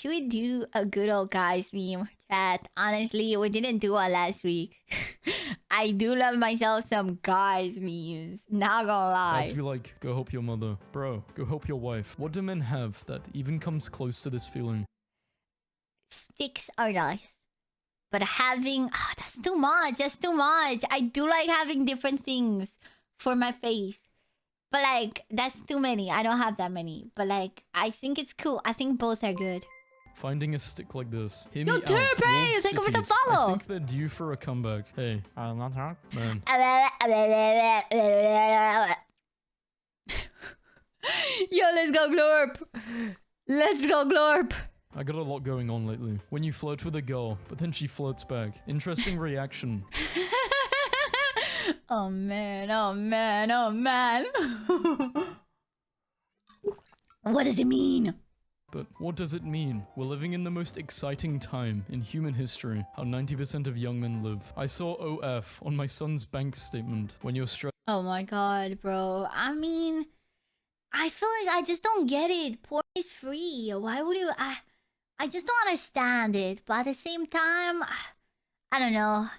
should we do a good old guys meme chat? Honestly, we didn't do one last week. I do love myself some guys memes. Not gonna lie. Guys be like, go help your mother. Bro, go help your wife. What do men have that even comes close to this feeling? Sticks are nice. But having... that's too much. That's too much. I do like having different things for my face. But like, that's too many. I don't have that many. But like, I think it's cool. I think both are good. Finding a stick like this. Hear Yo, me out. Terpe! Thank you for the follow! I think they're due for a comeback. Hey, I'll not talk. man. Yo, let's go Glorp! Let's go Glorp! I got a lot going on lately. When you flirt with a girl, but then she flirts back. Interesting reaction. Oh man, oh man, oh man. What does it mean? But what does it mean? We're living in the most exciting time in human history. How 90% of young men live. I saw OF on my son's bank statement. When you're stressed. Oh my god, bro. I mean, I feel like I just don't get it. Porn is free. Why would you... I just don't understand it. But at the same time, I don't know.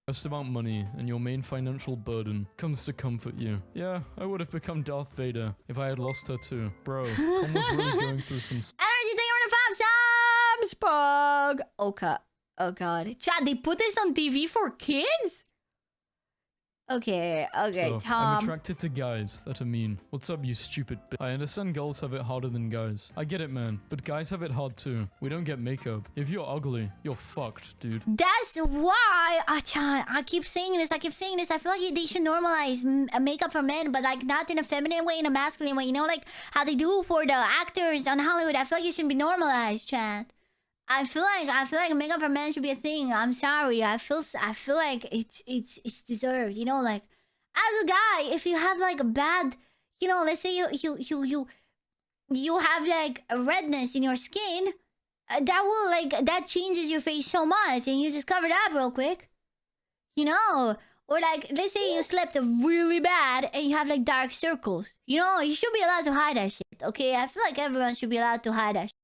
Just about money and your main financial burden comes to comfort you. Yeah, I would have become Darth Vader if I had lost her too. Bro, Tom was really going through some... Energy thing on the 5 subs, Pog. Okay. Oh god. Chad, they put this on TV for kids? Okay, stuff. Tom. I'm attracted to guys that are mean. What's up, you stupid bitch? I understand girls have it harder than guys. I get it, man. But guys have it hard too. We don't get makeup. If you're ugly, you're fucked, dude. That's why I keep saying this. I feel like they should normalize makeup for men, but like not in a feminine way, in a masculine way. You know, like how they do for the actors on Hollywood. I feel like it should be normalized, chat. I feel like makeup for men should be a thing. I'm sorry. I feel like it's deserved. You know, like as a guy, if you have like a bad, you know, let's say you have like a redness in your skin, that changes your face so much, and you just cover it up real quick. You know, or like let's say you slept really bad and you have like dark circles. You know, you should be allowed to hide that shit. Okay, I feel like everyone should be allowed to hide that shit.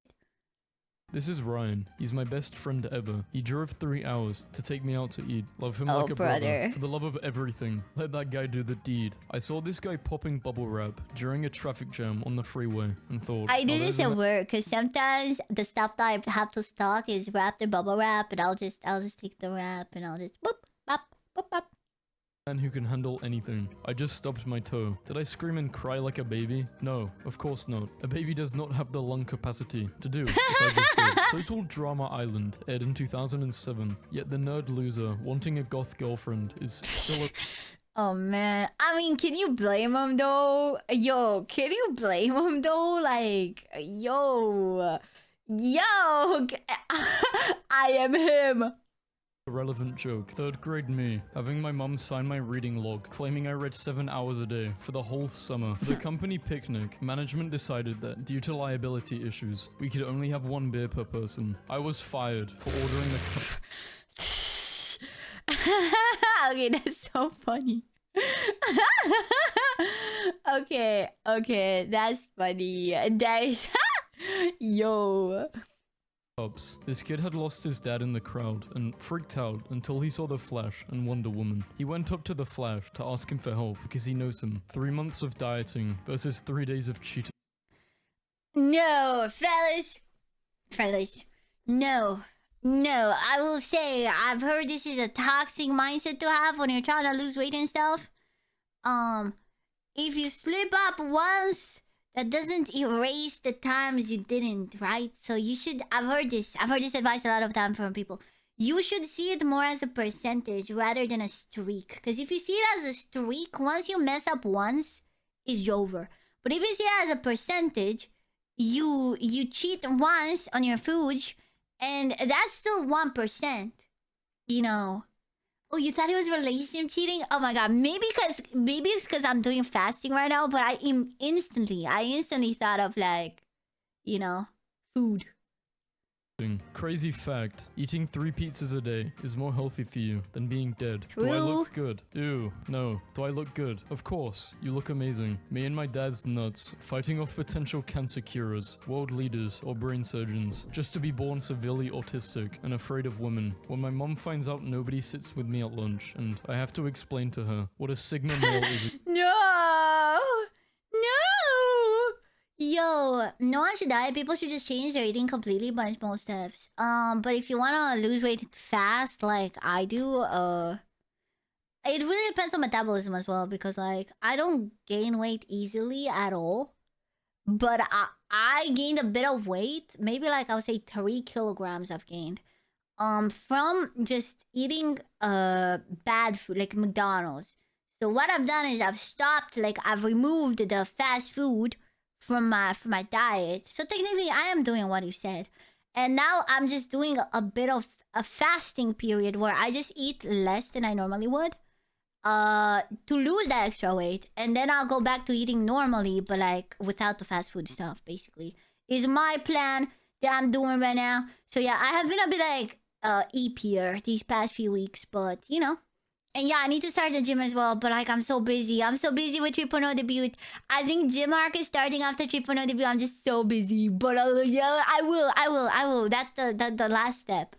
This is Ryan. He's my best friend ever. He drove 3 hours to take me out to eat. Love him like a brother. For the love of everything, let that guy do the deed. I saw this guy popping bubble wrap during a traffic jam on the freeway and thought... I do this at work because sometimes the stuff that I have to stock is wrapped in bubble wrap, and I'll just take the wrap and I'll just boop, bop, boop, bop. Man who can handle anything. I just stubbed my toe. Did I scream and cry like a baby? No, of course not. A baby does not have the lung capacity to do what I just did. Total Drama Island aired in 2007, yet the nerd loser wanting a goth girlfriend is still a... Oh man, I mean, can you blame him though? Yo, can you blame him though? Like, yo, I am him. Relevant joke. 3rd grade me, having my mum sign my reading log, claiming I read 7 hours a day for the whole summer. For the company picnic, management decided that due to liability issues, we could only have 1 beer per person. I was fired for ordering the Okay, that's so funny. Okay, that's funny. That's yo. This kid had lost his dad in the crowd and freaked out until he saw the Flash and Wonder Woman. He went up to the Flash to ask him for help because he knows him. 3 months of dieting versus 3 days of cheating. No, fellas, no. I will say, I've heard this is a toxic mindset to have when you're trying to lose weight and stuff. If you slip up once, that doesn't erase the times you didn't, right? So you should... I've heard this advice a lot of time from people. You should see it more as a percentage rather than a streak. Because if you see it as a streak, once you mess up once, it's over. But if you see it as a percentage, you cheat once on your food, and that's still 1%. You know... Oh, you thought it was relationship cheating? Oh my god, maybe it's because I'm doing fasting right now, but I instantly thought of like, you know, food. Crazy fact, eating 3 pizzas a day is more healthy for you than being dead. True. Do I look good? Ew, no. Do I look good? Of course, you look amazing. Me and my dad's nuts, fighting off potential cancer curers, world leaders, or brain surgeons, just to be born severely autistic and afraid of women. When my mom finds out nobody sits with me at lunch, and I have to explain to her what a Sigma male is. No! No! Yo, no one should die. People should just change their eating completely by small steps. But if you wanna lose weight fast, like I do, it really depends on metabolism as well. Because like I don't gain weight easily at all, but I gained a bit of weight. Maybe like I would say 3 kilograms I've gained. From just eating bad food like McDonald's. So what I've done is I've stopped, like I've removed the fast food from my diet. So technically I am doing what you said. And now I'm just doing a bit of a fasting period where I just eat less than I normally would to lose that extra weight. And then I'll go back to eating normally, but like without the fast food stuff, basically. Is my plan that I'm doing right now. So yeah, I have been a bit like eepier these past few weeks, but you know. And yeah, I need to start the gym as well, but like I'm so busy. I'm so busy with 3.0 debut. I think gym arc is starting after 3.0 debut. I'm just so busy. But yeah, I will. That's the last step.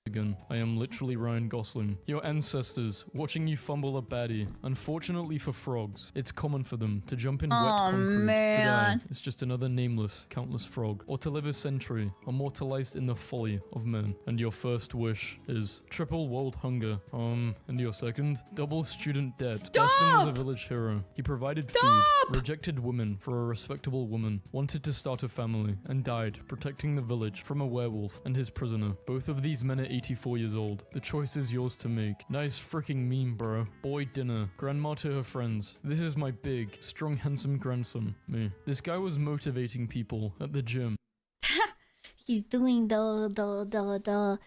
Again, I am literally Ryan Gosling. Your ancestors, watching you fumble a baddie. Unfortunately for frogs, it's common for them to jump in wet concrete. Man. To die is just another nameless, countless frog. Or to live a century, immortalized in the folly of men. And your first wish is triple world hunger. And your second, double student debt. Stop! Gaston was a village hero. He provided food, rejected women for a respectable woman, wanted to start a family, and died protecting the village from a werewolf and his prisoner. Both of these men are 84 years old. The choice is yours to make. Nice freaking meme, bro. Boy dinner. Grandma to her friends. This is my big, strong, handsome grandson. Me. This guy was motivating people at the gym. He's doing the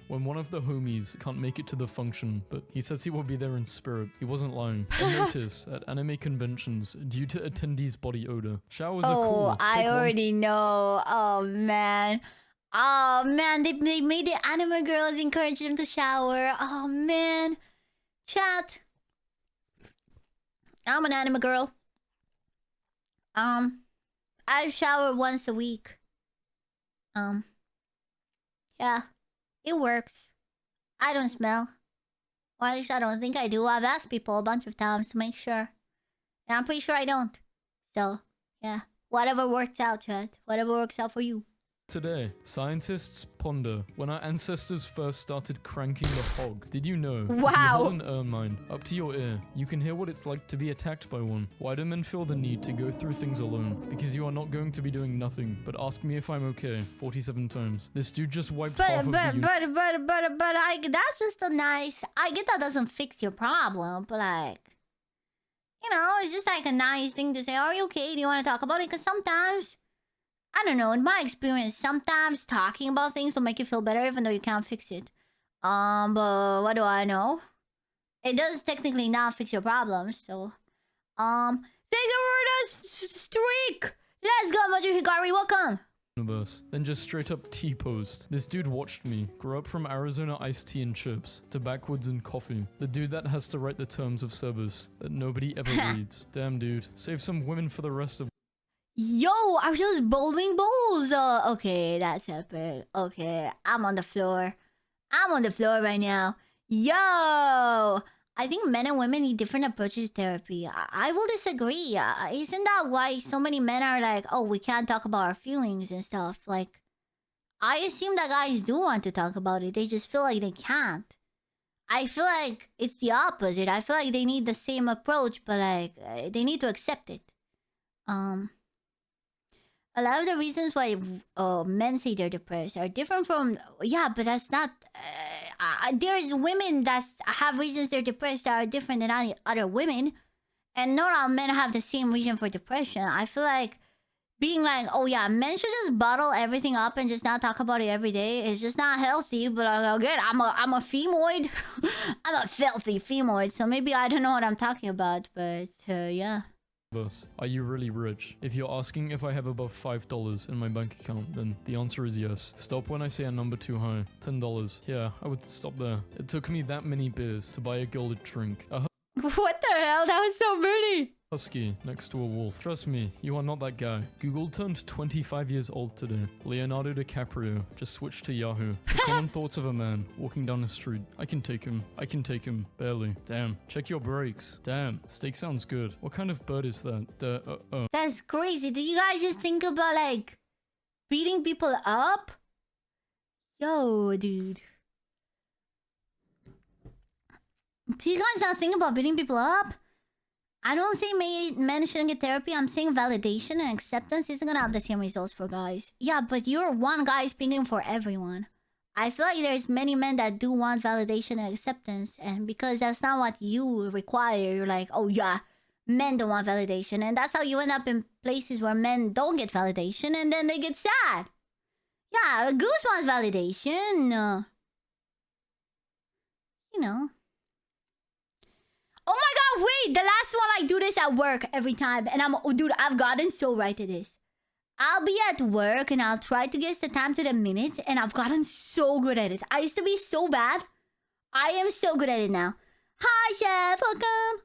When one of the homies can't make it to the function, but he says he will be there in spirit. He wasn't lying. And notice, at anime conventions, due to attendees' body odor, showers are cool. Oh, I already know. Oh man. Oh man, they made the anime girls encourage them to shower. Oh man. Chat. I'm an anime girl. I shower once a week. Yeah. It works. I don't smell. Or at least I don't think I do. I've asked people a bunch of times to make sure. And I'm pretty sure I don't. So, yeah. Whatever works out, chat. Whatever works out for you. Today, scientists ponder when our ancestors first started cranking the hog. Did you know? If you Wow. hold an ermine up to your ear, you can hear what it's like to be attacked by one. Why do men feel the need to go through things alone? Because you are not going to be doing nothing but ask me if I'm okay 47 times. This dude just wiped half of the that's just a nice. I get that doesn't fix your problem, but like, you know, it's just like a nice thing to say. Are you okay? Do you want to talk about it? Because sometimes, I don't know, in my experience, sometimes talking about things will make you feel better even though you can't fix it. But what do I know? It does technically not fix your problems, so... Thank you for the streak! Let's go, Mojo Higari, welcome! universe. Then just straight up T-posed. This dude watched me grow up from Arizona iced tea and chips to backwoods and coffee. The dude that has to write the terms of service that nobody ever reads. Damn dude, save some women for the rest of... Yo, are those bowling balls? Okay, that's epic. Okay, I'm on the floor. I'm on the floor right now. Yo! I think men and women need different approaches to therapy. I will disagree. Isn't that why so many men are like, oh, we can't talk about our feelings and stuff? Like, I assume that guys do want to talk about it. They just feel like they can't. I feel like it's the opposite. I feel like they need the same approach, but like, they need to accept it. A lot of the reasons why men say they're depressed are different from... Yeah, but that's not... there's women that have reasons they're depressed that are different than other women. And not all men have the same reason for depression. I feel like being like, oh yeah, men should just bottle everything up and just not talk about it every day. It's just not healthy. But again, I'm a femoid. I'm a filthy femoid. So maybe I don't know what I'm talking about. But yeah. us. Are you really rich? If you're asking if I have above $5 in my bank account, then the answer is yes. Stop when I say a number too high. $10. Yeah, I would stop there. It took me that many beers to buy a girl a drink. What the hell? That was so many. Husky next to a wolf. Trust me, you are not that guy. Google turned 25 years old today. Leonardo DiCaprio just switched to Yahoo. The common thoughts of a man walking down the street. I can take him. I can take him. Barely. Damn. Check your brakes. Damn. Steak sounds good. What kind of bird is that? That's crazy. Do you guys just think about like beating people up? Yo, dude. Do you guys not think about beating people up? I don't say men shouldn't get therapy. I'm saying validation and acceptance isn't gonna have the same results for guys. Yeah, but you're one guy speaking for everyone. I feel like there's many men that do want validation and acceptance, and because that's not what you require, you're like, oh yeah, men don't want validation, and that's how you end up in places where men don't get validation, and then they get sad. Yeah, Goose wants validation. You know. Oh my god, wait! The last one, I do this at work every time. And dude, I've gotten so right at this. I'll be at work and I'll try to guess the time to the minutes. And I've gotten so good at it. I used to be so bad. I am so good at it now. Hi, chef. Welcome.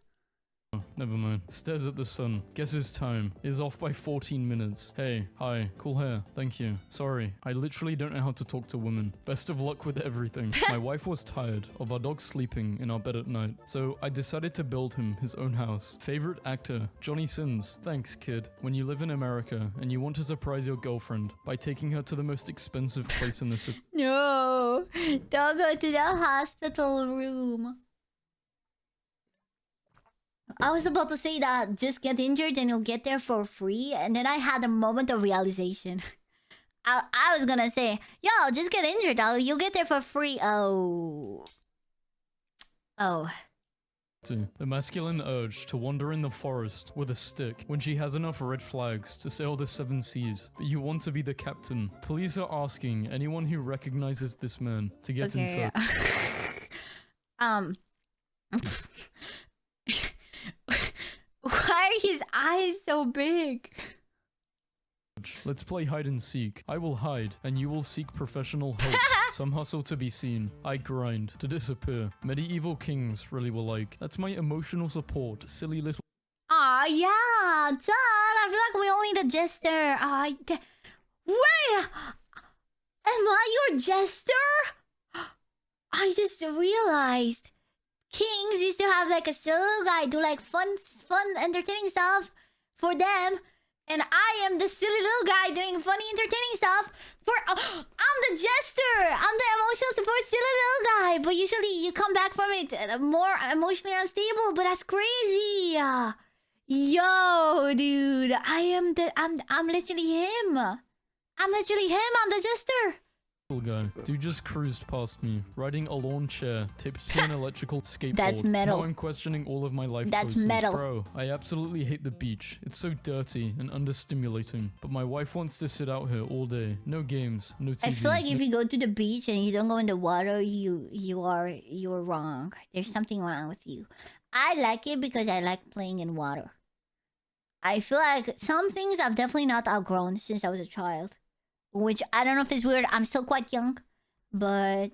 Oh, never mind. Stares at the sun. Guesses time. Is off by 14 minutes. Hey, hi. Cool hair. Thank you. Sorry. I literally don't know how to talk to women. Best of luck with everything. My wife was tired of our dog sleeping in our bed at night, so I decided to build him his own house. Favorite actor? Johnny Sins. Thanks, kid. When you live in America and you want to surprise your girlfriend by taking her to the most expensive place in the city. No. Don't go to the hospital room. I was about to say that just get injured and you'll get there for free. And then I had a moment of realization. I was gonna say, yo, just get injured. You'll get there for free. Oh. The masculine urge to wander in the forest with a stick when she has enough red flags to sail the 7 seas. But you want to be the captain. Police are asking anyone who recognizes this man to get in touch. Yeah. Why are his eyes so big? Let's play hide and seek. I will hide, and you will seek professional help. Some hustle to be seen. I grind to disappear. Medieval kings really were like. That's my emotional support. Silly little. Aw, yeah, John. I feel like we all need a jester. Wait! Am I your jester? I just realized. Kings used to have like a silly guy do like fun, entertaining stuff for them, and I am the silly little guy doing funny, entertaining stuff for. I'm the jester. I'm the emotional support silly little guy. But usually you come back from it more emotionally unstable. But that's crazy. Yo, dude, I'm literally him. I'm the jester. Guy. Dude just cruised past me, riding a lawn chair, taped to an electrical skateboard. That's metal. Now I'm questioning all of my life That's choices. metal. Bro, I absolutely hate the beach. It's so dirty and understimulating. But my wife wants to sit out here all day. No games, no TV. I feel like if you go to the beach and you don't go in the water, you're wrong. There's something wrong with you. I like it because I like playing in water. I feel like some things I've definitely not outgrown since I was a child. Which, I don't know if it's weird. I'm still quite young. But,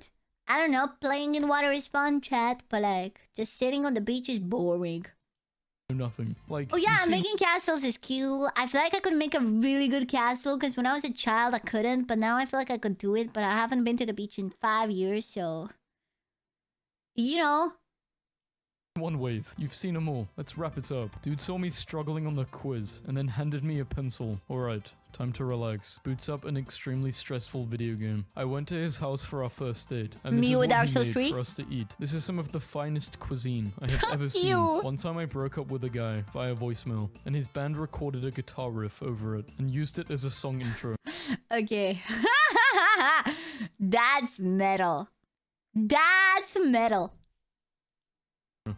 I don't know. Playing in water is fun, chat. But, like, just sitting on the beach is boring. Nothing. Like, oh, yeah, making castles is cute. I feel like I could make a really good castle. Because when I was a child, I couldn't. But now I feel like I could do it. But I haven't been to the beach in 5 years, so... You know... One wave. You've seen them all. Let's wrap it up. Dude saw me struggling on the quiz and then handed me a pencil. Alright, time to relax. Boots up an extremely stressful video game. I went to his house for our first date. And this is what he made for us to eat. This is some of the finest cuisine I have ever seen. One time I broke up with a guy via voicemail and his band recorded a guitar riff over it and used it as a song intro. Okay. That's metal. That's metal.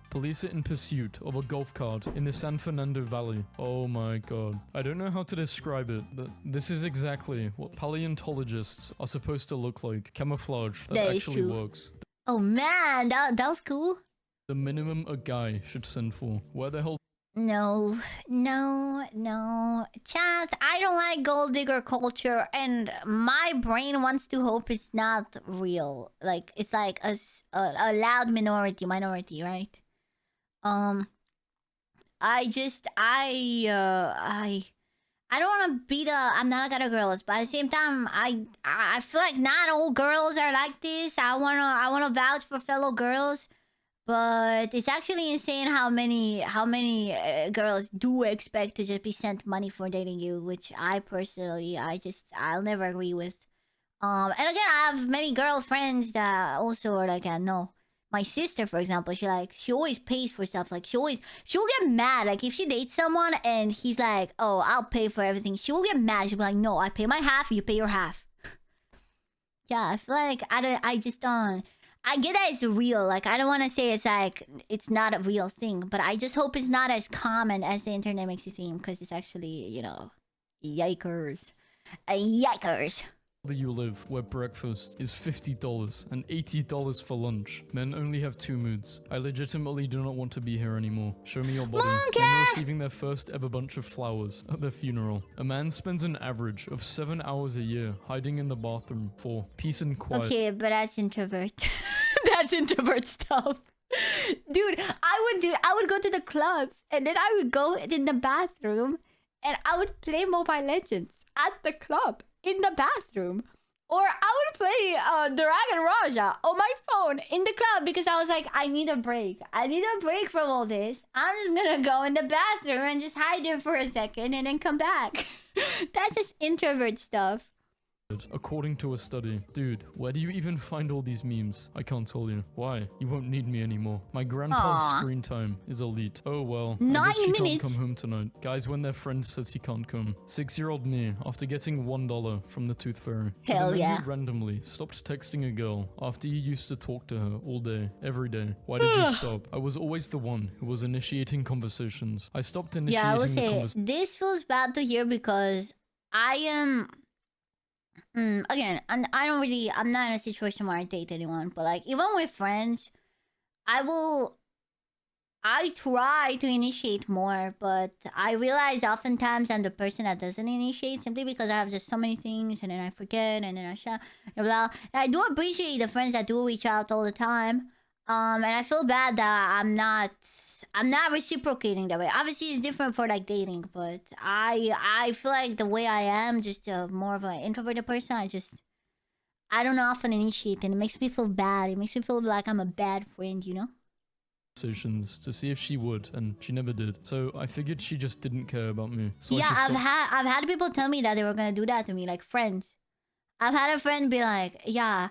Police are in pursuit of a golf cart in the San Fernando Valley. Oh my god. I don't know how to describe it, but this is exactly what paleontologists are supposed to look like. Camouflage that actually works. Oh man, that was cool. The minimum a guy should send for. Where the hell... No, no. Chat, I don't like gold digger culture, and my brain wants to hope it's not real. Like, it's like a loud minority, right? Um, I don't want to be the I'm not gonna girls, but at the same time, I feel like not all girls are like this. I wanna vouch for fellow girls. But it's actually insane how many girls do expect to just be sent money for dating you, which I personally I'll never agree with. And again, I have many girlfriends that also are like, no. My sister, for example, she always pays for stuff. Like she'll get mad. Like if she dates someone and he's like, oh, I'll pay for everything, she'll get mad. She'll be like, no, I pay my half, you pay your half. Yeah, I feel like I just don't. I get that it's real. Like I don't want to say it's like it's not a real thing, but I just hope it's not as common as the internet makes it seem, because it's actually, yikers, yikers. That you live where breakfast is $50 and $80 for lunch. Men only have two moods. I legitimately do not want to be here anymore. Show me your body. Monkey! Men receiving their first ever bunch of flowers at their funeral. A man spends an average of 7 hours a year hiding in the bathroom for peace and quiet. Okay, but that's introvert. That's introvert stuff. Dude, I would go to the clubs and then I would go in the bathroom and I would play Mobile Legends at the club in the bathroom. Or I would play Dragon Raja on my phone in the club because I was like, I need a break. I need a break from all this. I'm just gonna go in the bathroom and just hide there for a second and then come back. That's just introvert stuff. According to a study. Dude, where do you even find all these memes? I can't tell you. Why? You won't need me anymore. My grandpa's screen time is elite. Oh well. 9 I guess she minutes. can't come home tonight. Guys, when their friend says he can't come. 6-year-old me, after getting $1 from the Tooth Fairy. Hell Then yeah. You randomly stopped texting a girl after you used to talk to her all day, every day. Why did you stop? I was always the one who was initiating conversations. I stopped initiating Yeah, I would the say conversation. this feels bad to hear because I am. Again, I'm not in a situation where I date anyone, but like even with friends, I try to initiate more, but I realize oftentimes I'm the person that doesn't initiate simply because I have just so many things and then I forget and then I shut blah. And I do appreciate the friends that do reach out all the time. And I feel bad that I'm not reciprocating that way. Obviously, it's different for like dating, but I feel like the way I am, just more of an introverted person. I don't often initiate, and it makes me feel bad. It makes me feel like I'm a bad friend, you know? To see if she would, and she never did. So I figured she just didn't care about me. So Yeah, I just I've had people tell me that they were gonna do that to me, like friends. I've had a friend be like, "Yeah,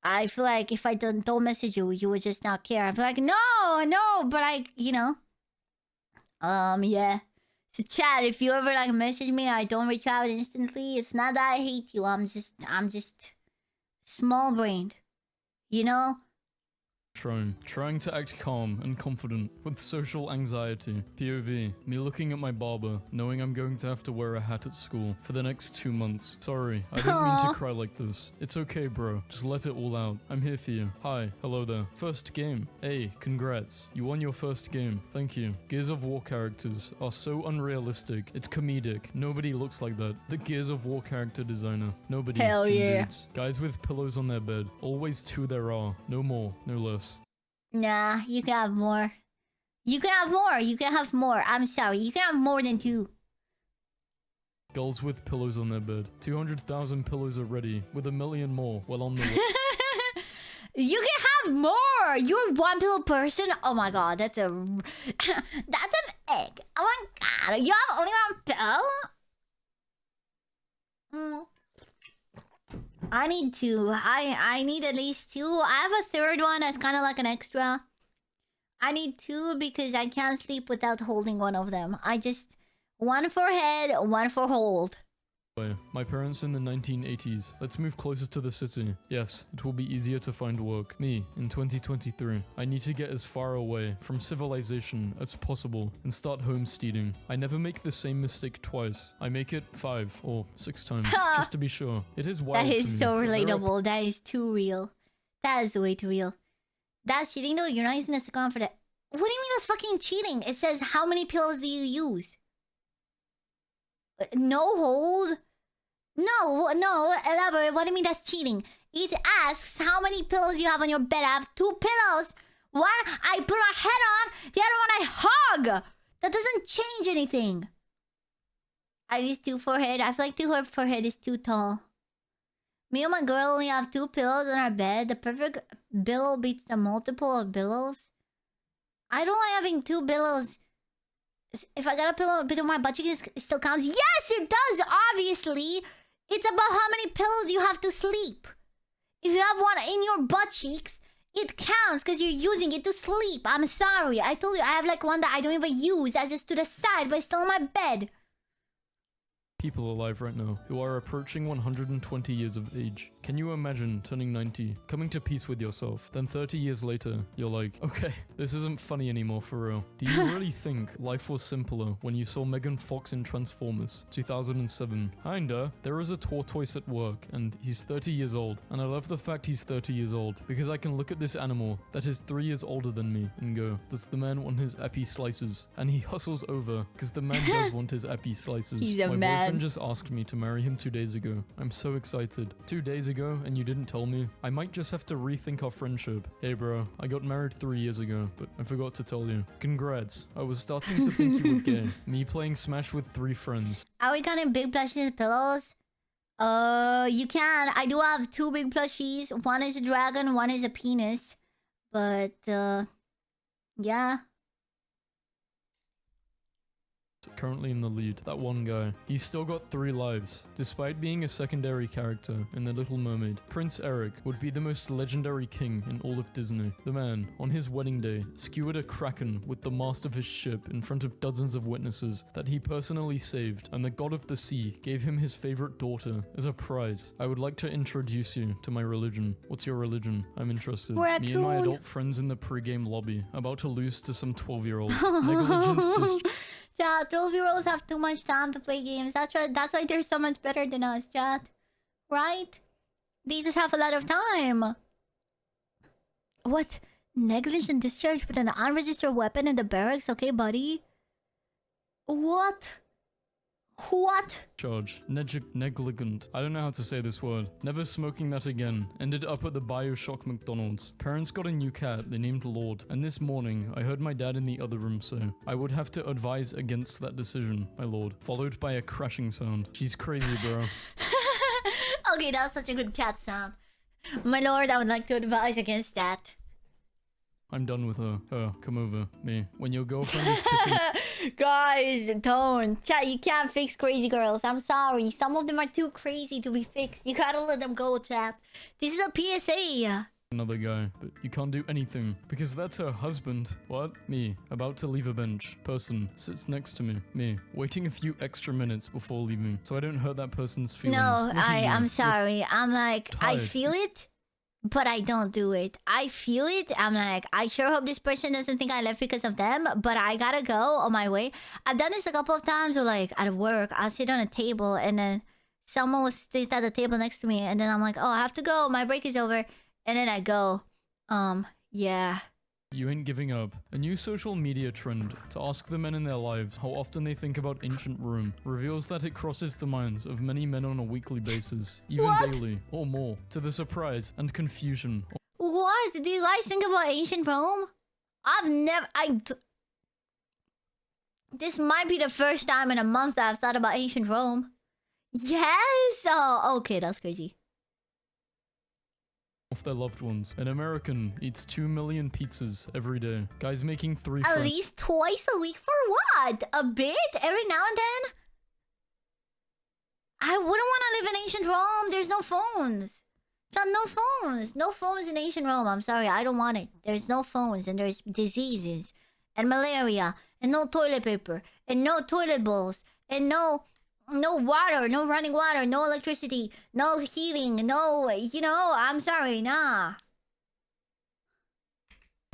I feel like if I don't message you, you would just not care." I'm like, no, but yeah. So chat, if you ever like message me, I don't reach out instantly. It's not that I hate you. I'm just small brained, you know. Trying to act calm and confident with social anxiety. POV, me looking at my barber, knowing I'm going to have to wear a hat at school for the next 2 months. Sorry, I didn't mean to cry like this. It's okay, bro. Just let it all out. I'm here for you. Hi, hello there. First game. Hey, congrats. You won your first game. Thank you. Gears of War characters are so unrealistic. It's comedic. Nobody looks like that. The Gears of War character designer. Nobody. Hell yeah. Dudes. Guys with pillows on their bed. Always two there are. No more, no less. Nah, you can have more. You can have more. You can have more. I'm sorry. You can have more than 2. Girls with pillows on their bed. 200,000 pillows already, with 1 million more well on the way. You can have more. You're one pillow person. Oh my god, that's an egg. Oh my god, you have only one pillow. I need 2. I need at least 2. I have a third one that's kind of like an extra. I need 2 because I can't sleep without holding one of them. One for head, one for hold. My parents in the 1980s. Let's move closer to the city. Yes, it will be easier to find work. Me, in 2023. I need to get as far away from civilization as possible and start homesteading. I never make the same mistake twice. I make it 5 or 6 times, just to be sure. It is wild That to is me. so relatable. That is too real. That is way too real. That's cheating though. You're not using the second one for the... What do you mean that's fucking cheating? It says how many pillows do you use? No hold. No, elaborate. What do you mean that's cheating? It asks how many pillows you have on your bed. I have 2 pillows. One I put my head on, the other one I hug. That doesn't change anything. I use 2 forehead. I feel like 2 forehead is too tall. Me and my girl only have 2 pillows on our bed. The perfect pillow beats the multiple of pillows. I don't like having 2 pillows. If I got a pillow between my butt cheeks, it still counts. Yes, it does, obviously. It's about how many pillows you have to sleep. If you have one in your butt cheeks, it counts because you're using it to sleep. I'm sorry. I told you I have like one that I don't even use. That's just to the side, but it's still on my bed. People alive right now who are approaching 120 years of age. Can you imagine turning 90, coming to peace with yourself, then 30 years later, you're like, okay, this isn't funny anymore for real. Do you really think life was simpler when you saw Megan Fox in Transformers 2007? Kinda. There is a tortoise at work, and he's 30 years old, and I love the fact he's 30 years old, because I can look at this animal that is 3 years older than me and go, does the man want his epi slices? And he hustles over, because the man does want his epi slices. He's a My man. boyfriend just asked me to marry him 2 days ago. I'm so excited. 2 days ago, and you didn't tell me? I might just have to rethink our friendship. Hey bro, I got married 3 years ago, but I forgot to tell you. Congrats. I was starting to think you were gay. Me playing Smash with 3 friends. Are we counting big plushies pillows? You can. I do have 2 big plushies. One is a dragon, one is a penis. But, yeah. Currently in the lead. That one guy. He's still got 3 lives. Despite being a secondary character in The Little Mermaid, Prince Eric would be the most legendary king in all of Disney. The man, on his wedding day, skewered a kraken with the mast of his ship in front of dozens of witnesses that he personally saved, and the god of the sea gave him his favorite daughter as a prize. I would like to introduce you to my religion. What's your religion? I'm interested. Me and my adult friends in the pregame lobby, about to lose to some 12-year-olds. Negligent Yeah, 12-year-olds have too much time to play games. That's why they're so much better than us, chat. Right? They just have a lot of time. What? Negligent discharge with an unregistered weapon in the barracks? Okay, buddy. What? What? Charge. Negligent. I don't know how to say this word. Never smoking that again. Ended up at the BioShock McDonald's. Parents got a new cat they named Lord. And this morning, I heard my dad in the other room say, I would have to advise against that decision, my lord. Followed by a crashing sound. She's crazy, bro. Okay, that's such a good cat sound. My lord, I would like to advise against that. I'm done with her. Come over. Me. When your girlfriend is kissing... Guys, don't. Chat, you can't fix crazy girls. I'm sorry. Some of them are too crazy to be fixed. You gotta let them go, chat. This is a PSA. Another guy, but you can't do anything because that's her husband. What? Me, about to leave a bench. Person sits next to me. Me, waiting a few extra minutes before leaving so I don't hurt that person's feelings. No, Look at you. I'm sorry. I'm like, I Tired. feel it, but I don't do it. I feel it. I'm like, I sure hope this person doesn't think I left because of them, but I gotta go on my way. I've done this a couple of times where, like, at work, I'll sit on a table and then someone will sit at the table next to me and then I'm like, oh, I have to go. My break is over. And then I go, yeah. You ain't giving up. A new social media trend to ask the men in their lives how often they think about ancient Rome reveals that it crosses the minds of many men on a weekly basis, even What? daily or more, to the surprise and confusion. What? Do you guys think about ancient Rome? I've never... This might be the first time in a month that I've thought about ancient Rome. Yes! Oh, okay, that's crazy. Of their loved ones. An American eats 2 million pizzas every day. Guys making 3 At friends. least twice a week for what? A bit? Every now and then? I wouldn't want to live in ancient Rome. There's no phones. John, no phones. No phones in ancient Rome. I'm sorry, I don't want it. There's no phones and there's diseases and malaria and no toilet paper and no toilet bowls and no water, no running water, no electricity, no heating, no, I'm sorry, nah.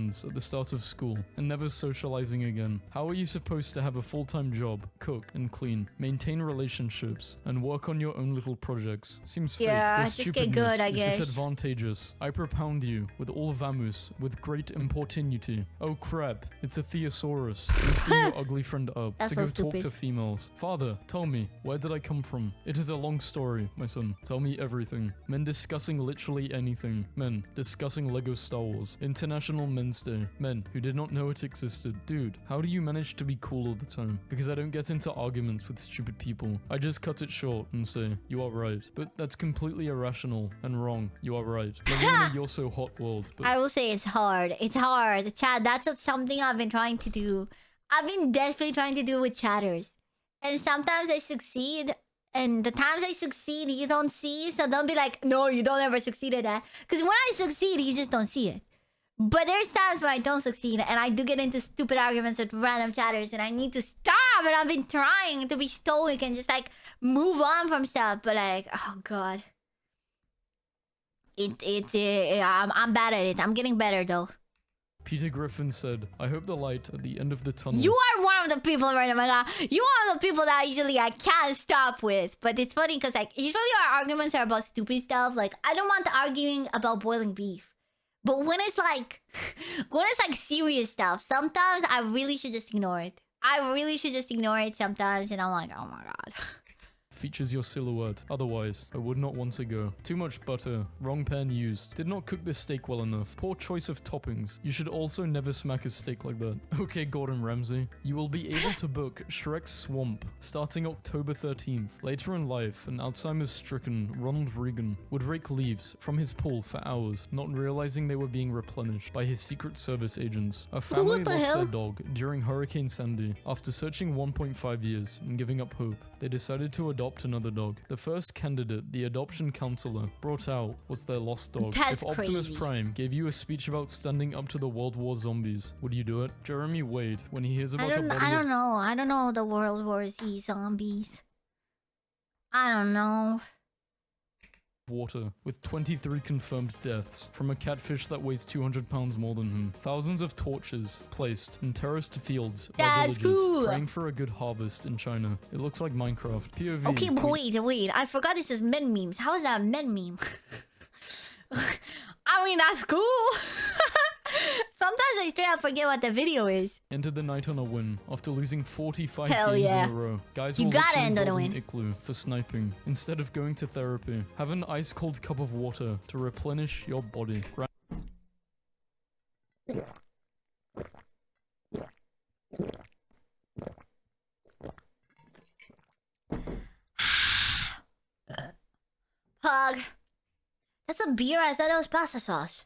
at the start of school and never socializing again. How are you supposed to have a full-time job, cook and clean, maintain relationships, and work on your own little projects? Seems fake. Yeah, Your just get stupidness good, I is guess. disadvantageous. I propound you with all vamus, with great importunity. Oh crap, it's a thesaurus. Boosting your ugly friend up That's to so go talk stupid. to females. Father, tell me, where did I come from? It is a long story, my son. Tell me everything. Men discussing literally anything. Men discussing Lego Star Wars. International Men's Day. Men who did not know it existed. Dude, how do you manage to be cool all the time? Because I don't get into arguments with stupid people. I just cut it short and say, you are right. But that's completely irrational and wrong. You are right. Living in a you're so hot world. But I will say it's hard. It's hard. Chad, that's something I've been trying to do. I've been desperately trying to do with chatters. And sometimes I succeed. And the times I succeed, you don't see. So don't be like, no, you don't ever succeed at that. Because when I succeed, you just don't see it. But there's times where I don't succeed. And I do get into stupid arguments with random chatters. And I need to stop. And I've been trying to be stoic and just like move on from stuff. But like, oh God. I'm bad at it. I'm getting better though. Peter Griffin said, I hope the light at the end of the tunnel. You are one of the people right now, my God. You are one of the people that usually I can't stop with. But it's funny because like usually our arguments are about stupid stuff. Like I don't want arguing about boiling beef. But when it's like serious stuff, sometimes I really should just ignore it. I really should just ignore it sometimes, and I'm like, oh my God. Features your silhouette. Otherwise, I would not want to go. Too much butter. Wrong pan used. Did not cook this steak well enough. Poor choice of toppings. You should also never smack a steak like that. Okay, Gordon Ramsay. You will be able to book Shrek's Swamp starting October 13th. Later in life, an Alzheimer's-stricken Ronald Reagan would rake leaves from his pool for hours, not realizing they were being replenished by his Secret Service agents. A family What the lost hell? their dog during Hurricane Sandy. After searching 1.5 years and giving up hope, they decided to adopt another dog. The first candidate the adoption counselor brought out was their lost dog. That's If Optimus crazy. Prime gave you a speech about standing up to the World War zombies, would you do it? Jeremy Wade, when he hears about a body I of don't know. I don't know the World War Z zombies. I don't know. water, with 23 confirmed deaths from a catfish that weighs 200 pounds more than him. Thousands of torches placed in terraced fields by That's villagers cool. praying for a good harvest in China. It looks like Minecraft. POV. Okay, but wait. I forgot this was men memes. How is that a men meme? I mean, that's cool. Sometimes I straight up forget what the video is. Ended the night on a win after losing 45 Hell games yeah. in a row. Guys You were gotta literally end on a golden win. igloo for sniping instead of going to therapy. Have an ice cold cup of water to replenish your body. Pug. That's a beer. I thought it was pasta sauce.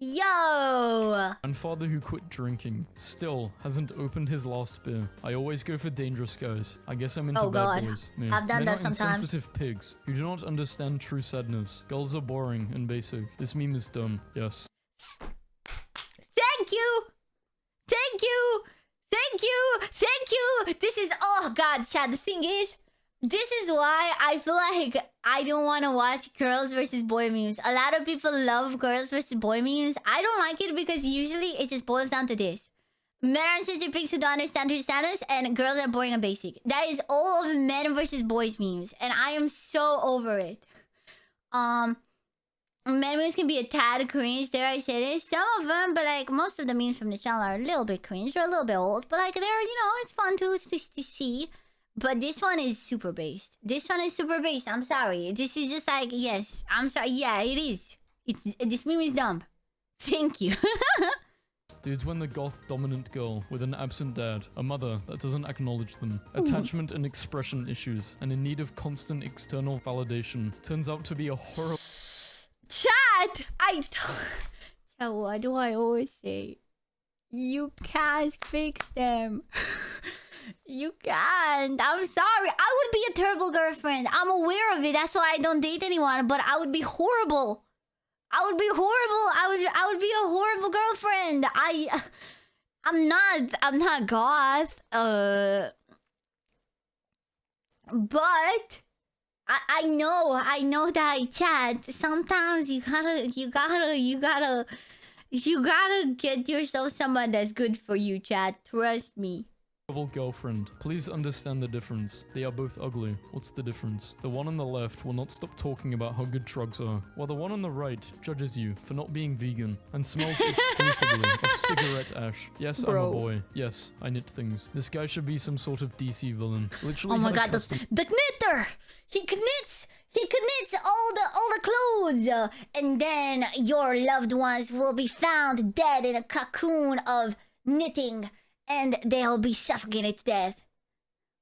Yo! Grandfather who quit drinking still hasn't opened his last beer. I always go for dangerous guys. I guess I'm into Oh, bad God. boys. Me. I've done Men that are sometimes. insensitive pigs who do not understand true sadness. Girls are boring and basic. This meme is dumb. Yes. Thank you! Thank you! Thank you! Thank you! This is... Oh, God, Chad. The thing is... This is why I feel like I don't want to watch girls versus boy memes. A lot of people love girls versus boy memes. I don't like it because usually it just boils down to this. Men are sensitive pigs who don't understand true sadness, and girls are boring and basic. That is all of men versus boys memes. And I am so over it. Men memes can be a tad cringe, dare I say this. Some of them, but like most of the memes from the channel are a little bit cringe. They're a little bit old, but like they're, you know, it's fun to see. But this one is super based. This one is super based. I'm sorry. This is just like, yes. I'm sorry. Yeah, it is. This meme is dumb. Thank you. Dudes when the goth dominant girl with an absent dad, a mother that doesn't acknowledge them, attachment and expression issues, and in need of constant external validation, turns out to be a horrible... Chat! Chat, what do I always say? You can't fix them. You can't. I'm sorry. I would be a terrible girlfriend. I'm aware of it. That's why I don't date anyone. But I would be horrible. I would be horrible. I would be a horrible girlfriend. I'm not goth. But I know that, chat. Sometimes you gotta You gotta get yourself someone that's good for you, chat. Trust me. girlfriend. Please understand the difference. They are both ugly. What's the difference? The one on the left will not stop talking about how good drugs are, while the one on the right judges you for not being vegan and smells exclusively of cigarette ash. Yes, Bro. I'm a boy. Yes, I knit things. This guy should be some sort of DC villain. Literally Oh my had a god, custom the knitter! He knits! He knits all the clothes! And then your loved ones will be found dead in a cocoon of knitting. And they'll be suffocated to death.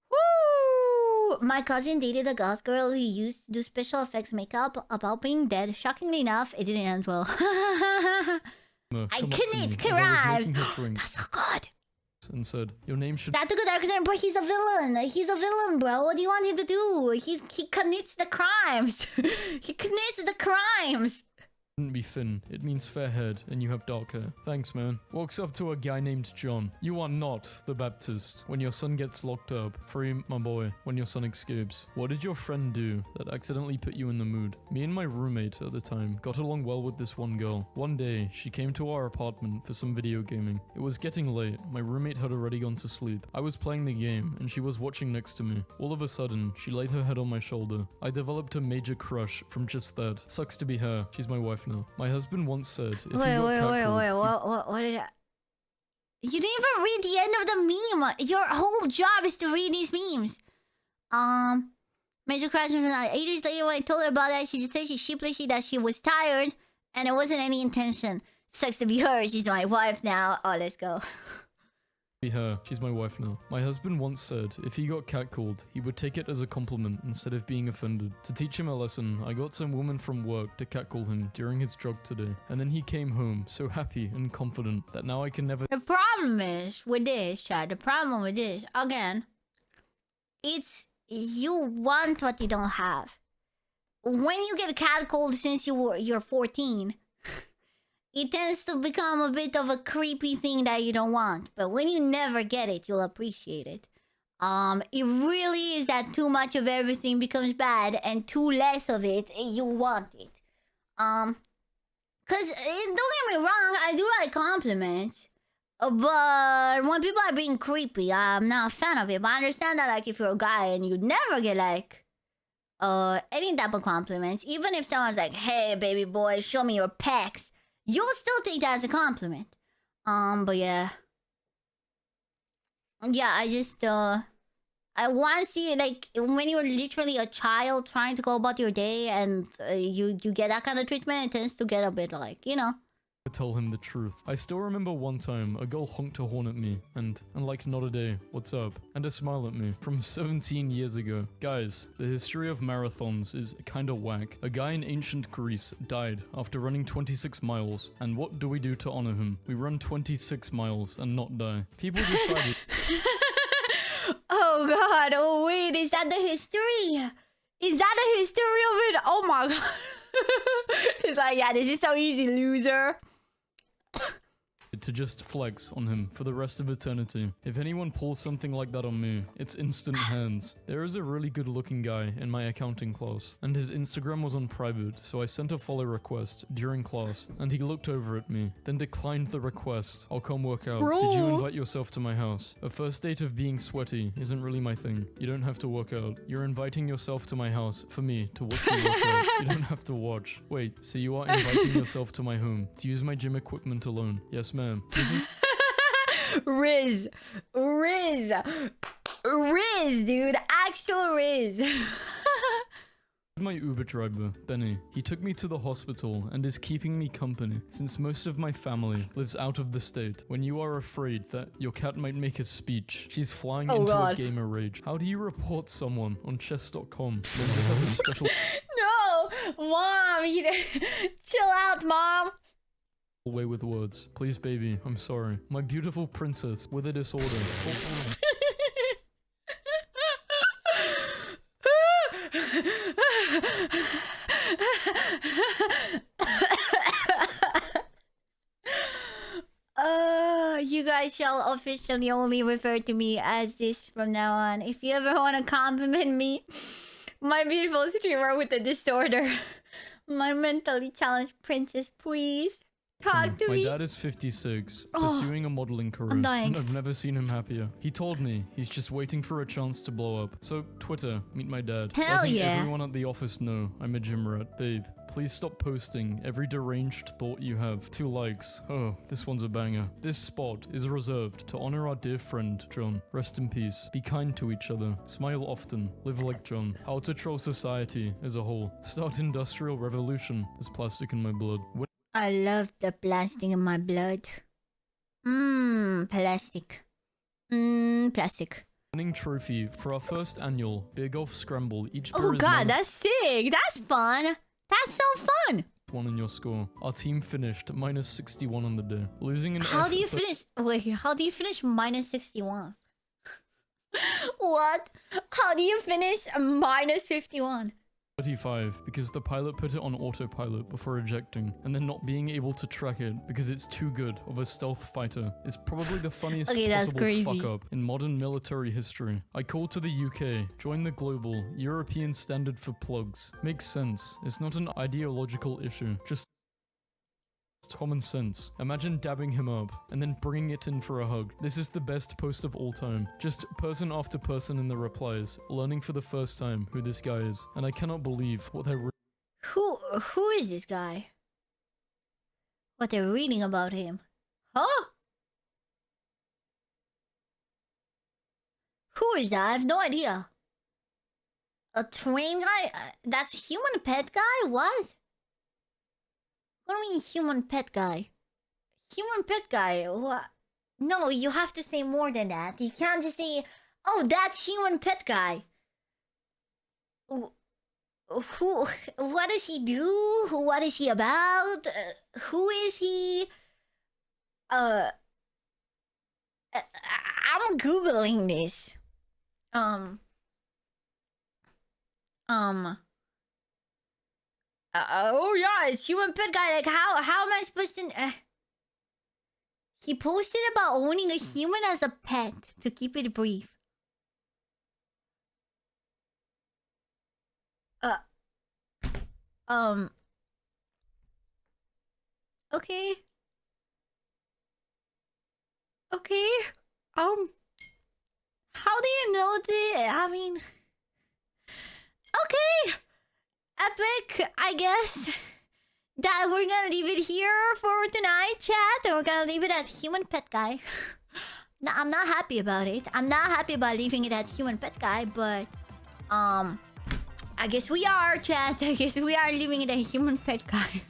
Woo! My cousin dated a goth girl who used to do special effects makeup about being dead. Shockingly enough, it didn't end well. I come up to me knit as I was crimes! making her drinks That's so good! and said, "Your name should That took a dark turn, but he's a villain. He's a villain, bro. What do you want him to do? He commits the crimes. He commits the crimes. Shouldn't be Finn. It means fair-haired, and you have dark hair. Thanks, man." Walks up to a guy named John. "You are not the Baptist. When your son gets locked up, free my boy. When your son escapes. What did your friend do that accidentally put you in the mood?" Me and my roommate at the time got along well with this one girl. One day, she came to our apartment for some video gaming. It was getting late. My roommate had already gone to sleep. I was playing the game, and she was watching next to me. All of a sudden, she laid her head on my shoulder. I developed a major crush from just that. Sucks to be her. She's my wife now. My husband once said, if you got catcalled, What did I... You didn't even read the end of the meme. Your whole job is to read these memes. Major crash from 8 years later when I told her about that, she just said she sheepishly that she was tired and it wasn't any intention. Sucks to be her. She's my wife now. Oh, let's go. be her. She's my wife now. My husband once said, if he got catcalled, he would take it as a compliment instead of being offended. To teach him a lesson, I got some woman from work to catcall him during his jog today. And then he came home so happy and confident that now I can never... The problem is with this, Chad. The problem with this, again, it's you want what you don't have. When you get catcalled since you're 14, it tends to become a bit of a creepy thing that you don't want. But when you never get it, you'll appreciate it. It really is that too much of everything becomes bad and too less of it, you want it. Cause don't get me wrong, I do like compliments. But when people are being creepy, I'm not a fan of it. But I understand that, like, if you're a guy and you never get, like, any type of compliments, even if someone's like, hey, baby boy, show me your pecs, you'll still take that as a compliment. But yeah. Yeah, I just, I want to see, like, when you're literally a child trying to go about your day and you get that kind of treatment, it tends to get a bit, like, you know. Tell him the truth. I still remember one time a girl honked a horn at me and like, not a day, what's up? And a smile at me from 17 years ago. Guys, the history of marathons is kinda whack. A guy in ancient Greece died after running 26 miles. And what do we do to honor him? We run 26 miles and not die. People decided... Oh god, oh wait, is that the history? Is that the history of it? Oh my god. It's like, yeah, this is so easy, loser. To just flex on him for the rest of eternity. If anyone pulls something like that on me, it's instant hands. There is a really good looking guy in my accounting class, and his Instagram was on private, so I sent a follow request during class, and he looked over at me, then declined the request. I'll come work out. Bro. Did you invite yourself to my house? A first date of being sweaty isn't really my thing. You don't have to work out. You're inviting yourself to my house for me to watch you work out. You don't have to watch. Wait, so you are inviting yourself to my home to use my gym equipment alone? Yes, ma'am. This is Riz, dude, actual Riz. my Uber driver, Benny. He took me to the hospital and is keeping me company since most of my family lives out of the state. When you are afraid that your cat might make a speech, she's flying into a gamer rage. How do you report someone on chess.com? Don't just have a special No, mom, chill out, mom. way with words. Please, baby, I'm sorry. My beautiful princess with a disorder. You guys shall officially only refer to me as this from now on. If you ever want to compliment me, my beautiful streamer with a disorder, my mentally challenged princess, please. Talk to My me. dad is 56, Oh, pursuing a modeling career, I'm dying. and I've never seen him happier. He told me he's just waiting for a chance to blow up. So, Twitter, meet my dad. Hell Letting yeah. everyone at the office know I'm a gym rat. Babe, please stop posting every deranged thought you have. 2 likes. Oh, this one's a banger. This spot is reserved to honor our dear friend, John. Rest in peace. Be kind to each other. Smile often. Live like John. How to troll society as a whole. Start industrial revolution. There's plastic in my blood. I love the plastic in my blood. Plastic. Plastic. Winning trophy for our first annual Big Golf Scramble. Each Oh beer is god, minus that's sick. That's fun. That's so fun. 1 in your score. Our team finished minus 61 on the day. Losing an How do you finish? Wait, how do you finish minus 61? What? How do you finish minus 51? 35 because the pilot put it on autopilot before ejecting, and then not being able to track it because it's too good of a stealth fighter is probably the funniest Okay, that's possible crazy. fuck up in modern military history. I called to the UK, join the global European standard for plugs. Makes sense. It's not an ideological issue, just common sense. Imagine dabbing him up and then bringing it in for a hug. This is the best post of all time. Just person after person in the replies, learning for the first time who this guy is. And I cannot believe what they're Who is this guy? What they're reading about him? Huh? Who is that? I have no idea. A train guy? That's human pet guy? What? What do you mean human pet guy? Human pet guy? What? No, you have to say more than that. You can't just say, oh, that's human pet guy. Who? What does he do? What is he about? Who is he? I'm googling this. Oh yeah, it's human pet guy. Like how am I supposed to? He posted about owning a human as a pet. To keep it brief. Okay. Okay. How do you know this? I mean, okay. Epic, I guess. That we're gonna leave it here for tonight, chat. And we're gonna leave it at human pet guy. No, I'm not happy about it. I'm not happy about leaving it at human pet guy, but I guess we are, chat. I guess we are leaving it at human pet guy.